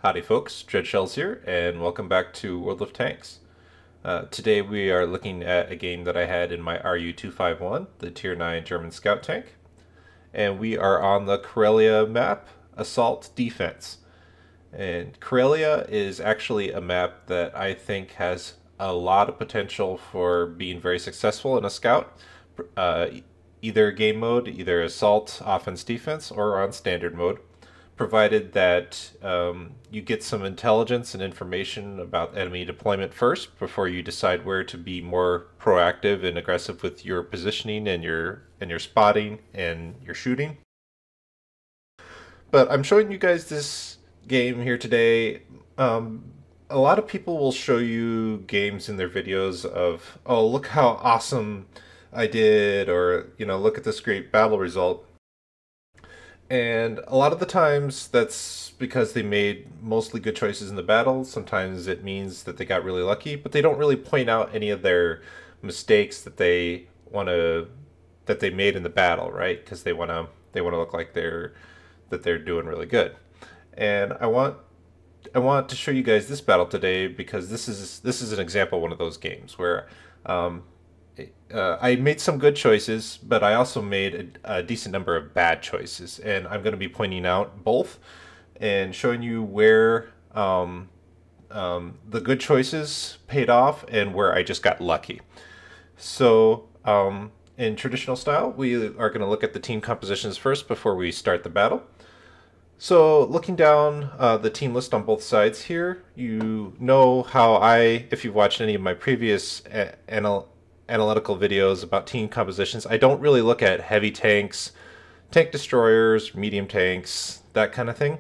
Howdy folks, Dreadshells here, and welcome back to World of Tanks. Today we are looking at a game that I had in my RU-251, the Tier 9 German scout tank. And we are on the Karelia map, Assault Defense. And Karelia is actually a map that I think has a lot of potential for being very successful in a scout. Either game mode, either Assault, Offense, Defense, or on Standard mode, provided that you get some intelligence and information about enemy deployment first before you decide where to be more proactive and aggressive with your positioning and your spotting and your shooting. But I'm showing you guys this game here today. A lot of people will show you games in their videos of, oh, look how awesome I did, or, you know, look at this great battle result. And a lot of the times that's because they made mostly good choices in the battle. Sometimes it means that they got really lucky, but they don't really point out any of their mistakes that they made in the battle, right? Because they want to look like they're doing really good. And I want to show you guys this battle today because this is an example of one of those games where I made some good choices, but I also made a decent number of bad choices, and I'm going to be pointing out both and showing you where the good choices paid off and where I just got lucky. So in traditional style, we are going to look at the team compositions first before we start the battle. So looking down the team list on both sides here, you know how if you've watched any of my previous analytical videos about team compositions, I don't really look at heavy tanks, tank destroyers, medium tanks, that kind of thing.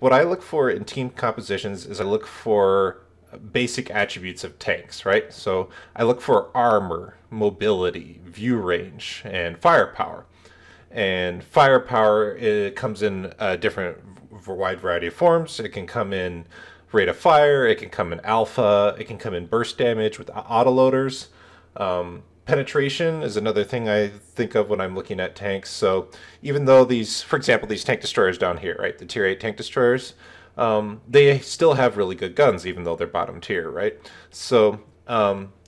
What I look for in team compositions is I look for basic attributes of tanks, right? So I look for armor, mobility, view range, and firepower. And firepower, it comes in a wide variety of forms. It can come in rate of fire, it can come in alpha, it can come in burst damage with autoloaders. Penetration is another thing I think of when I'm looking at tanks. So even though for example, these tank destroyers down here, right, the tier 8 tank destroyers, they still have really good guns even though they're bottom tier, right? So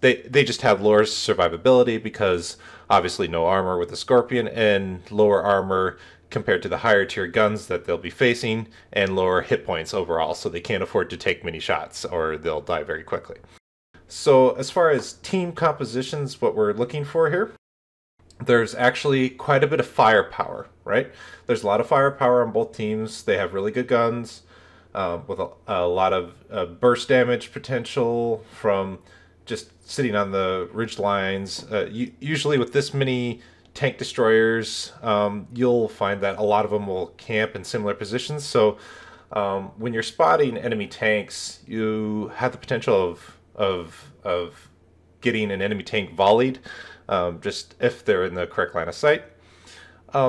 they just have lower survivability because obviously no armor with the Scorpion and lower armor compared to the higher tier guns that they'll be facing, and lower hit points overall, so they can't afford to take many shots or they'll die very quickly. So as far as team compositions, what we're looking for here, there's actually quite a bit of firepower, right? There's a lot of firepower on both teams. They have really good guns with a lot of burst damage potential from just sitting on the ridge lines. Usually with this many tank destroyers, you'll find that a lot of them will camp in similar positions. So when you're spotting enemy tanks, you have the potential of getting an enemy tank volleyed, just if they're in the correct line of sight.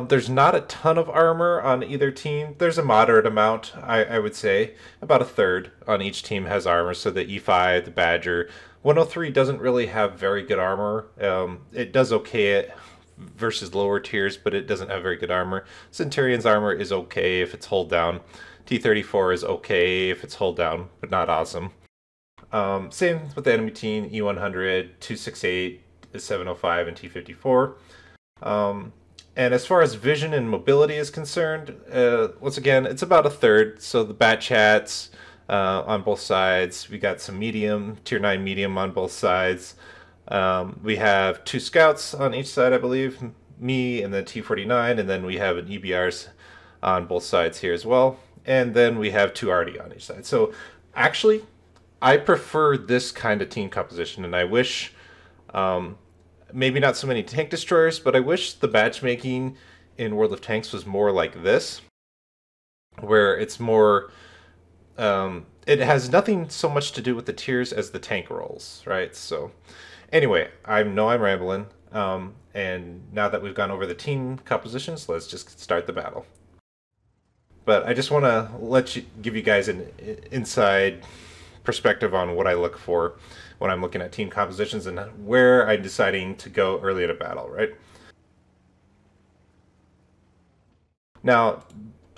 There's not a ton of armor on either team. There's a moderate amount, I would say. About a third on each team has armor, so the E5, the Badger. 103 doesn't really have very good armor. It does okay versus lower tiers, but it doesn't have very good armor. Centurion's armor is okay if it's hold down. T34 is okay if it's hold down, but not awesome. Same with the enemy team, E100, 268, 705, and T54. And as far as vision and mobility is concerned, once again, it's about a third. So the bat chats on both sides. We got some medium, tier 9 medium on both sides. We have 2 scouts on each side, I believe, me and then T49, and then we have an EBRs on both sides here as well. And then we have 2 RD on each side. So actually, I prefer this kind of team composition, and I wish, maybe not so many tank destroyers, but I wish the matchmaking in World of Tanks was more like this, where it's more, it has nothing so much to do with the tiers as the tank rolls, right? So anyway, I know I'm rambling, and now that we've gone over the team compositions, let's just start the battle. But I just want to give you guys an inside perspective on what I look for when I'm looking at team compositions and where I'm deciding to go early in a battle, right? Now,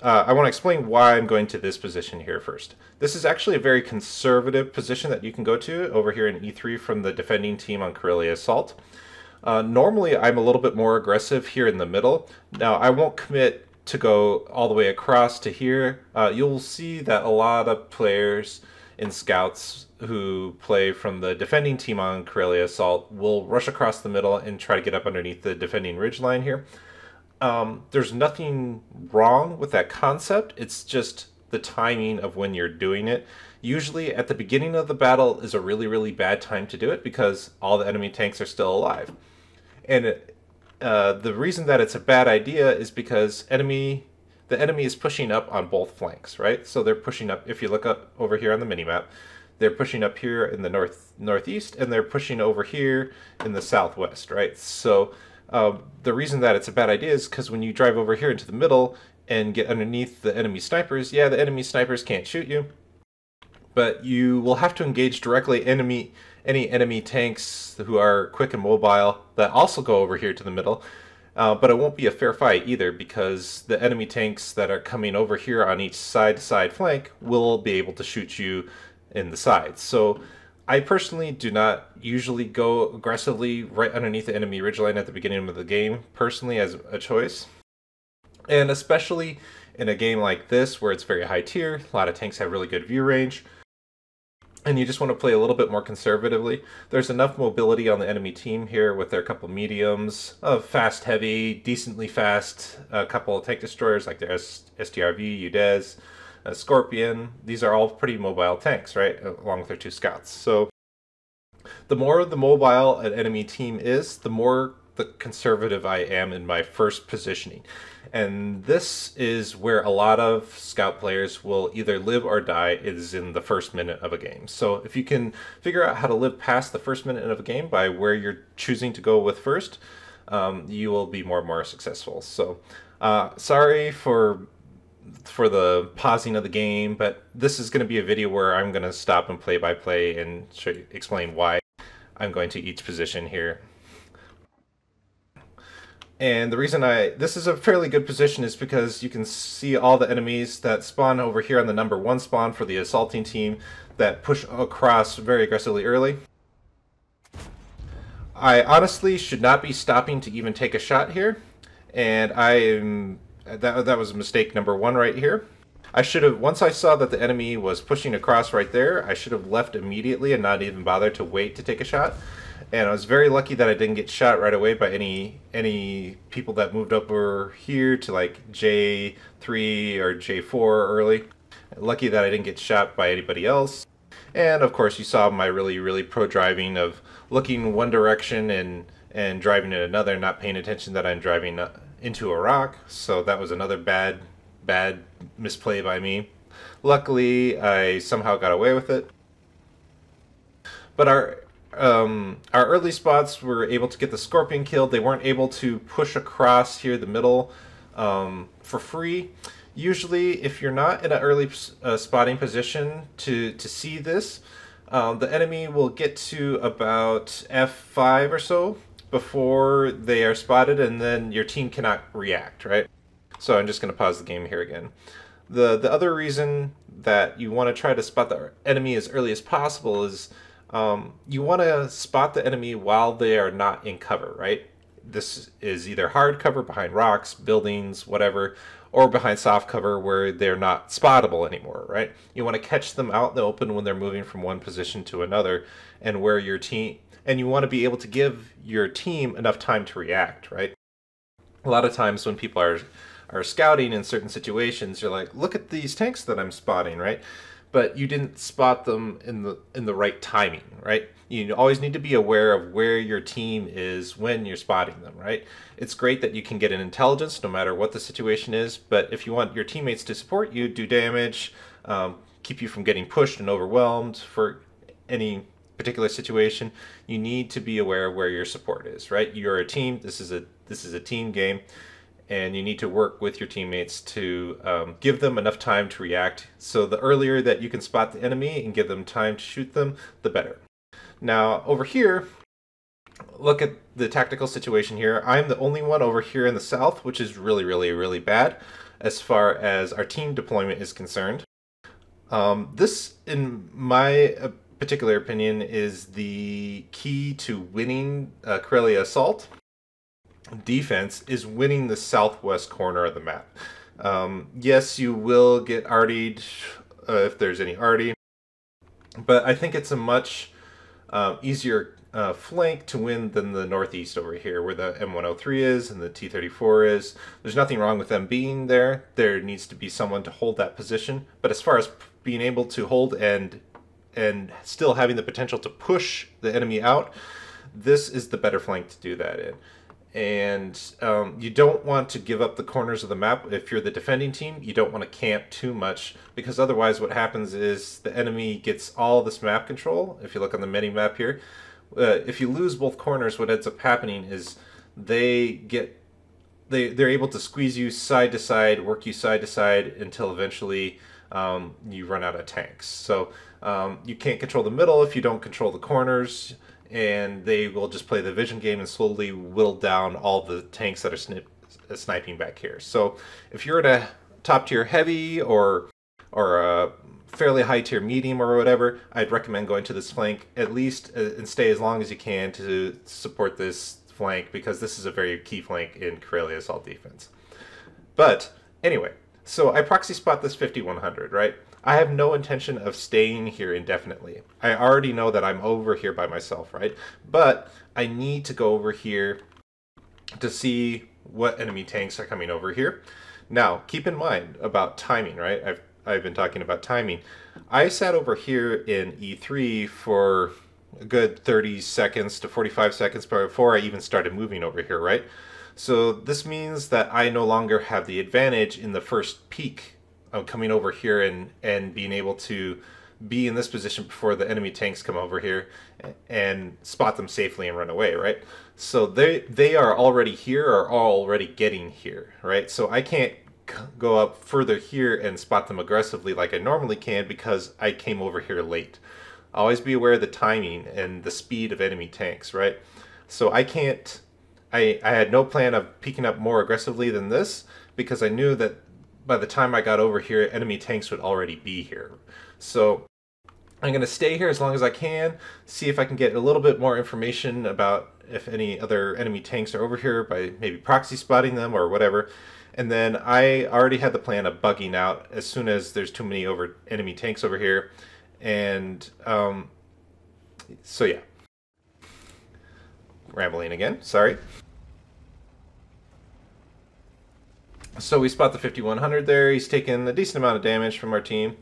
I want to explain why I'm going to this position here first. This is actually a very conservative position that you can go to over here in E3 from the defending team on Karelia Assault. Normally, I'm a little bit more aggressive here in the middle. Now, I won't commit to go all the way across to here. You'll see that a lot of players in Scouts who play from the defending team on Karelia Assault will rush across the middle and try to get up underneath the defending ridge line here. There's nothing wrong with that concept. It's just the timing of when you're doing it. Usually at the beginning of the battle is a really, really bad time to do it because all the enemy tanks are still alive. And the reason that it's a bad idea is because the enemy is pushing up on both flanks, right? So they're pushing up, if you look up over here on the minimap, they're pushing up here in the northeast, and they're pushing over here in the southwest, right? So the reason that it's a bad idea is because when you drive over here into the middle and get underneath the enemy snipers, yeah, the enemy snipers can't shoot you, but you will have to engage directly any enemy tanks who are quick and mobile that also go over here to the middle. But it won't be a fair fight either because the enemy tanks that are coming over here on each side-to-side flank will be able to shoot you in the sides. So I personally do not usually go aggressively right underneath the enemy ridgeline at the beginning of the game, personally as a choice. And especially in a game like this where it's very high tier, a lot of tanks have really good view range, and you just want to play a little bit more conservatively. There's enough mobility on the enemy team here with their couple mediums, fast heavy, decently fast, a couple of tank destroyers like their STRV, UDES, Scorpion. These are all pretty mobile tanks, right, along with their two scouts. So the more the mobile an enemy team is, the more the conservative I am in my first positioning. And this is where a lot of scout players will either live or die, is in the first minute of a game. So if you can figure out how to live past the first minute of a game by where you're choosing to go with first, you will be more and more successful. So sorry for the pausing of the game, but this is going to be a video where I'm going to stop and play by play and explain why I'm going to each position here. And the reason this is a fairly good position is because you can see all the enemies that spawn over here on the number 1 spawn for the assaulting team that push across very aggressively early. I honestly should not be stopping to even take a shot here, and that was mistake number 1 right here. I should have, once I saw that the enemy was pushing across right there, I should have left immediately and not even bothered to wait to take a shot. And I was very lucky that I didn't get shot right away by any people that moved over here to like J3 or J4 early. Lucky that I didn't get shot by anybody else. And of course you saw my really pro driving of looking one direction and driving in another, not paying attention that I'm driving into a rock. So that was another bad misplay by me. Luckily I somehow got away with it. But our early spots were able to get the Scorpion killed. They weren't able to push across here the middle for free. Usually, if you're not in an early spotting position to see this, the enemy will get to about F5 or so before they are spotted, and then your team cannot react, right? So I'm just going to pause the game here again. The other reason that you want to try to spot the enemy as early as possible is you want to spot the enemy while they are not in cover, right? This is either hard cover behind rocks, buildings, whatever, or behind soft cover where they're not spottable anymore, right? You want to catch them out in the open when they're moving from one position to another, and where your team, and you want to be able to give your team enough time to react, right? A lot of times when people are scouting in certain situations, you're like, look at these tanks that I'm spotting, right? But you didn't spot them in the right timing, right? You always need to be aware of where your team is when you're spotting them, right? It's great that you can get an intelligence no matter what the situation is, but if you want your teammates to support you, do damage, keep you from getting pushed and overwhelmed for any particular situation, you need to be aware of where your support is, right? You're a team. This is a team game. And you need to work with your teammates to give them enough time to react. So the earlier that you can spot the enemy and give them time to shoot them, the better. Now over here, look at the tactical situation here. I'm the only one over here in the south, which is really bad. as far as our team deployment is concerned. This, in my particular opinion, is the key to winning Karelia Assault defense, is winning the southwest corner of the map. Yes, you will get artied if there's any arty, but I think it's a much easier flank to win than the northeast over here, where the M103 is and the T-34 is. There's nothing wrong with them being there. There needs to be someone to hold that position. But as far as being able to hold and still having the potential to push the enemy out, this is the better flank to do that in. And you don't want to give up the corners of the map. If you're the defending team, you don't want to camp too much, because otherwise what happens is the enemy gets all this map control. If you look on the mini map here, if you lose both corners, what ends up happening is they're able to squeeze you side to side, work you side to side until eventually you run out of tanks. So you can't control the middle if you don't control the corners, and they will just play the vision game and slowly whittle down all the tanks that are sniping back here. So if you're in a top tier heavy or a fairly high tier medium or whatever, I'd recommend going to this flank at least and stay as long as you can to support this flank, because this is a very key flank in Karelia Assault defense. But anyway, so I proxy spot this 5100, right? I have no intention of staying here indefinitely. I already know that I'm over here by myself, right? But I need to go over here to see what enemy tanks are coming over here. Now, keep in mind about timing, right? I've been talking about timing. I sat over here in E3 for a good 30 seconds to 45 seconds before I even started moving over here, right? So this means that I no longer have the advantage in the first peak of coming over here and being able to be in this position before the enemy tanks come over here and spot them safely and run away, right? So they are already here, or already getting here, right? So I can't go up further here and spot them aggressively like I normally can, because I came over here late. Always be aware of the timing and the speed of enemy tanks, right? So I had no plan of peeking up more aggressively than this, because I knew that by the time I got over here, enemy tanks would already be here. So I'm going to stay here as long as I can, see if I can get a little bit more information about if any other enemy tanks are over here by maybe proxy spotting them or whatever. And then I already had the plan of bugging out as soon as there's too many enemy tanks over here. And so yeah. Rambling again, sorry. So we spot the 5100 there. He's taken a decent amount of damage from our team.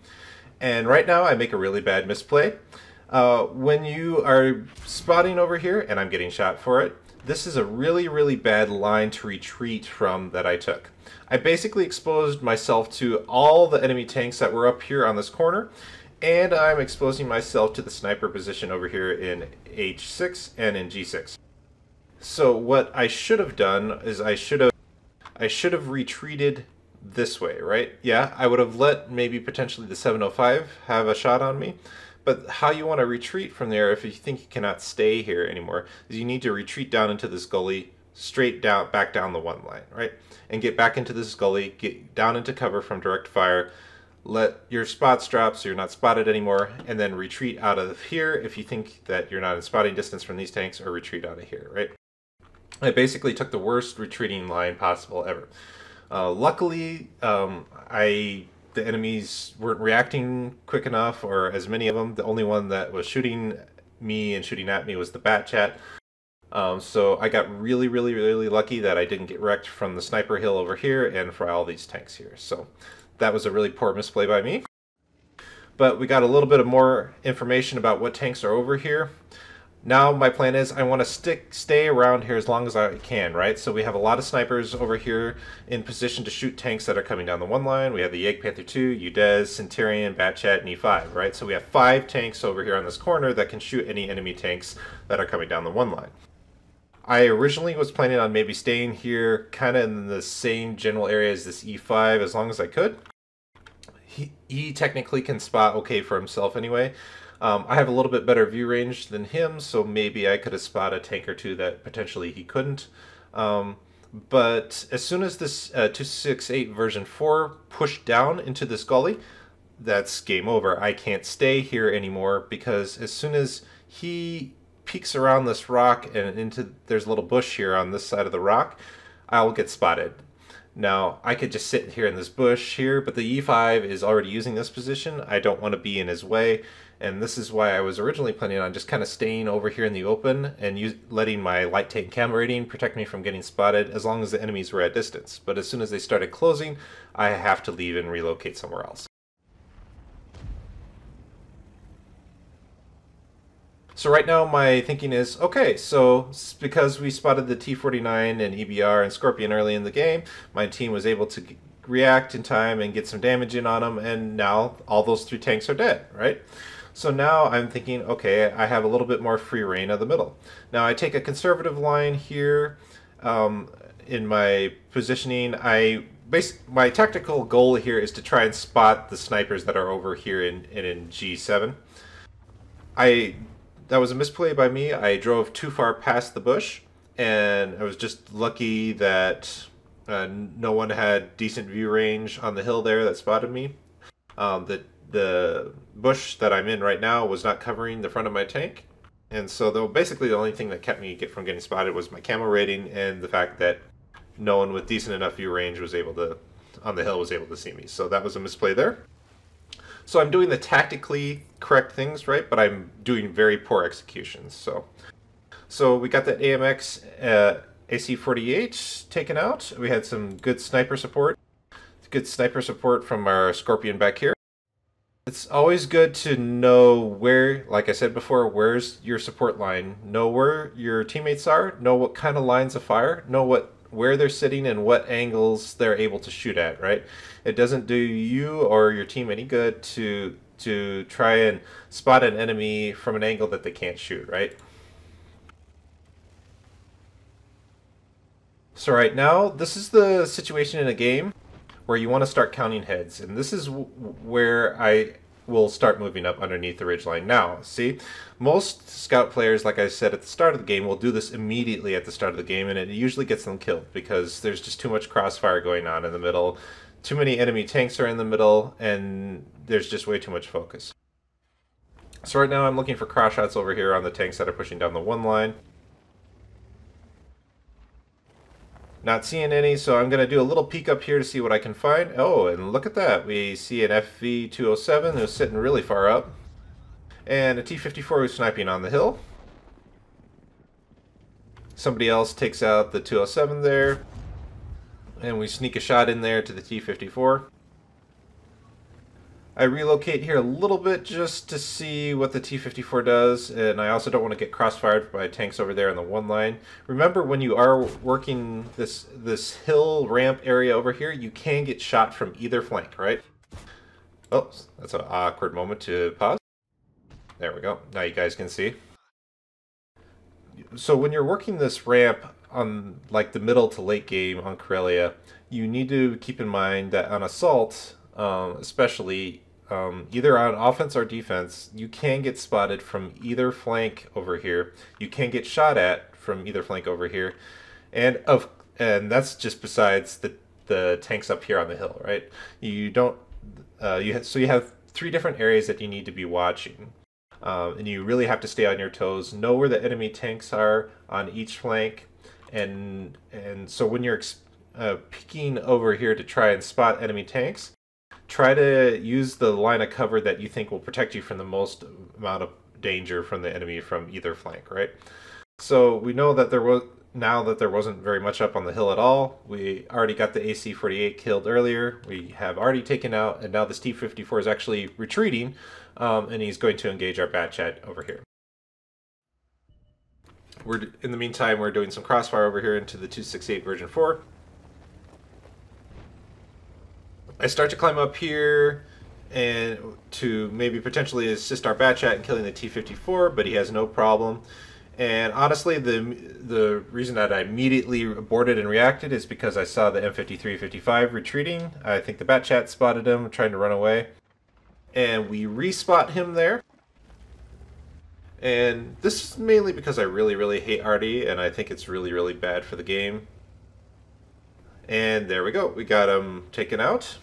And right now I make a really bad misplay. When you are spotting over here, and I'm getting shot for it, this is a really, really bad line to retreat from that I took. I basically exposed myself to all the enemy tanks that were up here on this corner, and I'm exposing myself to the sniper position over here in H6 and in G6. So what I should have done is I should have retreated this way, right? Yeah, I would have let maybe potentially the 705 have a shot on me. But how you want to retreat from there, if you think you cannot stay here anymore, is you need to retreat down into this gully, straight down, back down the one line, right? And get back into this gully, get down into cover from direct fire, let your spots drop so you're not spotted anymore, and then retreat out of here if you think that you're not in spotting distance from these tanks, or retreat out of here, right? I basically took the worst retreating line possible ever. Luckily, the enemies weren't reacting quick enough, or as many of them. The only one that was shooting me and shooting at me was the Bat Chat. So I got really, really, really lucky that I didn't get wrecked from the sniper hill over here and for all these tanks here. So that was a really poor misplay by me. But we got a little bit of more information about what tanks are over here. Now my plan is I want to stay around here as long as I can, right? So we have a lot of snipers over here in position to shoot tanks that are coming down the one line. We have the Jagdpanther 2, Udez, Centurion, Batchat, and E5, right? So we have 5 tanks over here on this corner that can shoot any enemy tanks that are coming down the one line. I originally was planning on maybe staying here kind of in the same general area as this E5 as long as I could. He technically can spot okay for himself anyway. I have a little bit better view range than him, so maybe I could have spotted a tank or two that potentially he couldn't. But as soon as this 268 version 4 pushed down into this gully, that's game over. I can't stay here anymore because as soon as he peeks around this rock and into there's a little bush here on this side of the rock, I'll get spotted. Now, I could just sit here in this bush here, but the E5 is already using this position. I don't want to be in his way, and this is why I was originally planning on just kind of staying over here in the open and letting my light tank camo rating protect me from getting spotted as long as the enemies were at distance. But as soon as they started closing, I have to leave and relocate somewhere else. So right now my thinking is, okay, so because we spotted the T-49 and EBR and Scorpion early in the game, my team was able to react in time and get some damage in on them, and now all those 3 tanks are dead, right? So now I'm thinking, okay, I have a little bit more free reign of the middle. Now I take a conservative line here in my positioning. My tactical goal here is to try and spot the snipers that are over here in G7. That was a misplay by me. I drove too far past the bush, and I was just lucky that no one had decent view range on the hill there that spotted me. The bush that I'm in right now was not covering the front of my tank, and so basically the only thing that kept me from getting spotted was my camo rating and the fact that no one with decent enough view range was able to, on the hill, was able to see me. So that was a misplay there. So I'm doing the tactically correct things, right? But I'm doing very poor executions. So we got that AMX AC-48 taken out. We had some good sniper support. Good sniper support from our Scorpion back here. It's always good to know where, like I said before, where's your support line. Know where your teammates are. Know what kind of lines of fire. Know where they're sitting and what angles they're able to shoot at, right? It doesn't do you or your team any good to try and spot an enemy from an angle that they can't shoot, right? So right now, this is the situation in a game where you want to start counting heads, and this is where I will start moving up underneath the ridgeline. Now, see, most scout players, like I said at the start of the game, will do this immediately at the start of the game, and it usually gets them killed because there's just too much crossfire going on in the middle. Too many enemy tanks are in the middle, and there's just way too much focus. So right now I'm looking for cross shots over here on the tanks that are pushing down the 1 line. Not seeing any, so I'm going to do a little peek up here to see what I can find. Oh, and look at that. We see an FV-207 who's sitting really far up. And a T-54 who's sniping on the hill. Somebody else takes out the 207 there. And we sneak a shot in there to the T-54. I relocate here a little bit just to see what the T-54 does, and I also don't want to get crossfired by tanks over there on the 1 line. Remember, when you are working this hill ramp area over here, you can get shot from either flank, right? Oh, that's an awkward moment to pause. There we go. Now you guys can see. So when you're working this ramp on like the middle to late game on Karelia, you need to keep in mind that on assault, especially either on offense or defense, you can get spotted from either flank over here. You can get shot at from either flank over here, and that's just besides the tanks up here on the hill, right? You don't. So you have 3 different areas that you need to be watching, and you really have to stay on your toes. Know where the enemy tanks are on each flank, and so when you're peeking over here to try and spot enemy tanks, try to use the line of cover that you think will protect you from the most amount of danger from the enemy from either flank, right? So we know that now that there wasn't very much up on the hill at all. We already got the AC-48 killed earlier. We have already taken out, and now this T-54 is actually retreating, and he's going to engage our bat chat over here. In the meantime, we're doing some crossfire over here into the 268 version 4. I start to climb up here and to maybe potentially assist our bat chat in killing the T-54, but he has no problem. And honestly, the reason that I immediately aborted and reacted is because I saw the M53-55 retreating. I think the bat chat spotted him trying to run away, and we respot him there. And this is mainly because I really hate Artie, and I think it's really bad for the game. And there we go. We got him taken out.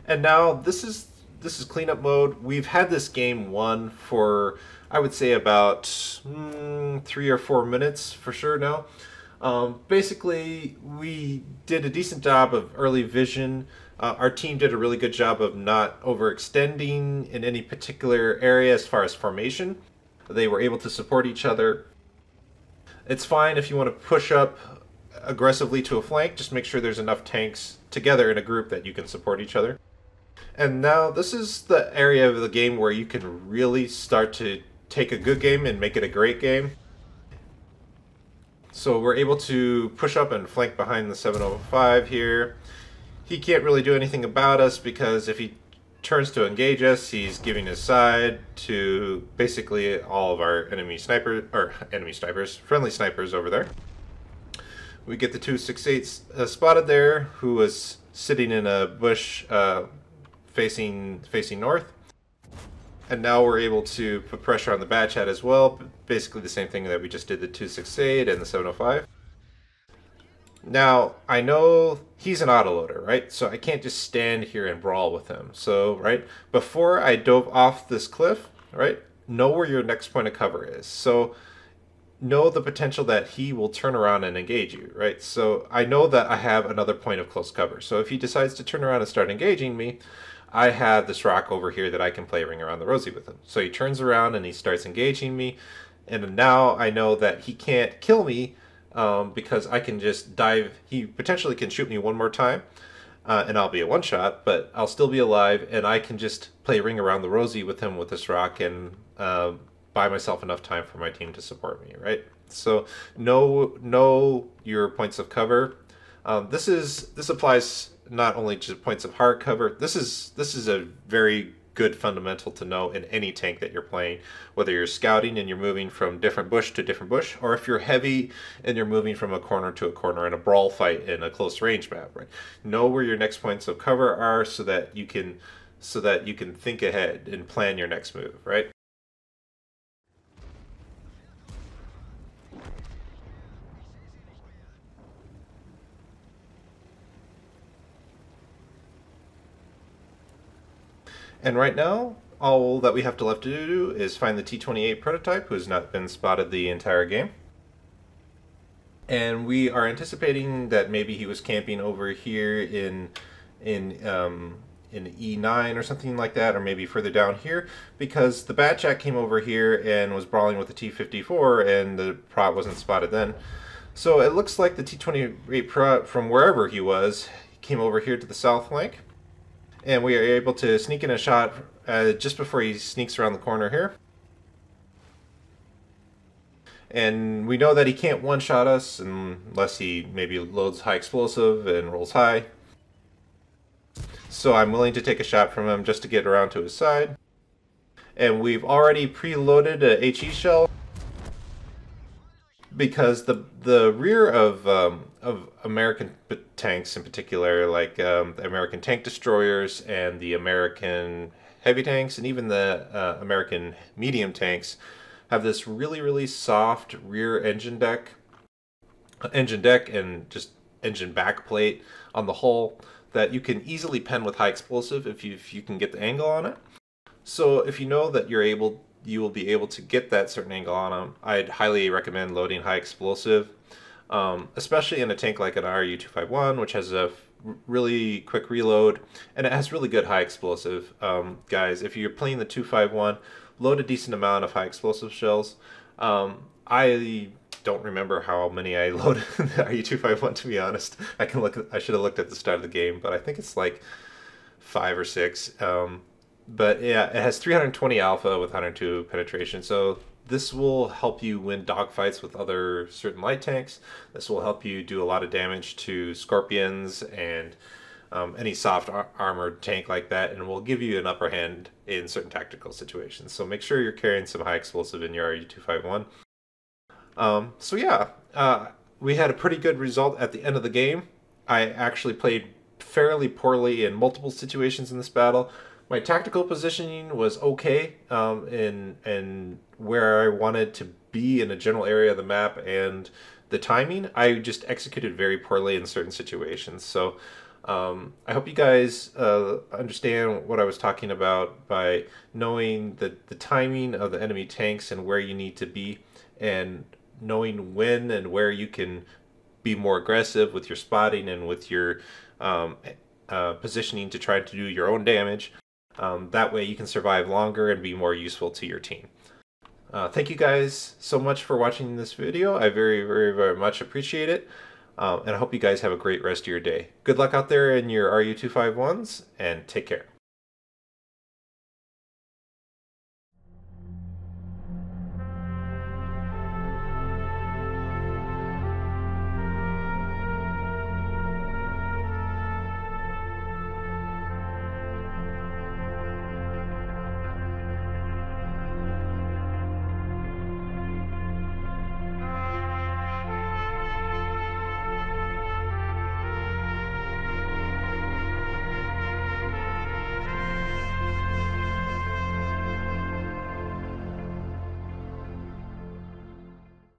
And now this is cleanup mode. We've had this game won for, I would say, about 3 or 4 minutes for sure now. Basically, we did a decent job of early vision. Our team did a really good job of not overextending in any particular area as far as formation. They were able to support each other. It's fine if you want to push up aggressively to a flank, just make sure there's enough tanks together in a group that you can support each other. And now this is the area of the game where you can really start to take a good game and make it a great game. So we're able to push up and flank behind the 705 here. He can't really do anything about us because if he turns to engage us, he's giving his side to basically all of our friendly snipers over there. We get the 268 spotted there, who was sitting in a bush facing north. And now we're able to put pressure on the Bat Chat as well. Basically the same thing that we just did the 268 and the 705. Now, I know he's an autoloader, right? So I can't just stand here and brawl with him. So, right, before I dove off this cliff, right, know where your next point of cover is. So know the potential that he will turn around and engage you, right? So I know that I have another point of close cover. So if he decides to turn around and start engaging me, I have this rock over here that I can play Ring Around the Rosie with him. So he turns around and he starts engaging me. And now I know that he can't kill me because I can just dive. He potentially can shoot me one more time and I'll be a one shot, but I'll still be alive and I can just play Ring Around the Rosie with him with this rock and buy myself enough time for my team to support me, right? So know your points of cover. This applies not only to points of hard cover. This is a very good fundamental to know in any tank that you're playing, whether you're scouting and you're moving from different bush to different bush, or if you're heavy and you're moving from a corner to a corner in a brawl fight in a close range map, right? Know where your next points of cover are so that you can think ahead and plan your next move, right? And right now, all that we have to left to do is find the T-28 prototype, who has not been spotted the entire game. And we are anticipating that maybe he was camping over here in E9 or something like that, or maybe further down here, because the Bat Chat came over here and was brawling with the T-54, and the prot wasn't spotted then. So it looks like the T-28 prot, from wherever he was, came over here to the south flank. And we are able to sneak in a shot just before he sneaks around the corner here. And we know that he can't one-shot us unless he maybe loads high explosive and rolls high. So I'm willing to take a shot from him just to get around to his side. And we've already preloaded a HE shell, because the rear of American tanks in particular, like the American tank destroyers and the American heavy tanks and even the American medium tanks, have this really soft rear engine deck and just engine back plate on the hull that you can easily pen with high explosive if you can get the angle on it. So if you know that you will be able to get that certain angle on them, I'd highly recommend loading high explosive, especially in a tank like an RU-251, which has a really quick reload, and it has really good high explosive. Guys, if you're playing the 251, load a decent amount of high explosive shells. I don't remember how many I loaded in the RU-251, to be honest. I should have looked at the start of the game, but I think it's like 5 or 6. But yeah, it has 320 alpha with 102 penetration, so this will help you win dogfights with other certain light tanks. This will help you do a lot of damage to scorpions and any soft armored tank like that, and will give you an upper hand in certain tactical situations. So make sure you're carrying some high explosive in your RU-251. So yeah, we had a pretty good result at the end of the game. I actually played fairly poorly in multiple situations in this battle. My tactical positioning was okay in where I wanted to be in a general area of the map, and the timing, I just executed very poorly in certain situations. So I hope you guys understand what I was talking about by knowing the timing of the enemy tanks and where you need to be, and knowing when and where you can be more aggressive with your spotting and with your positioning to try to do your own damage. That way you can survive longer and be more useful to your team. Thank you guys so much for watching this video. I very, very, very much appreciate it. And I hope you guys have a great rest of your day. Good luck out there in your RU-251s, and take care.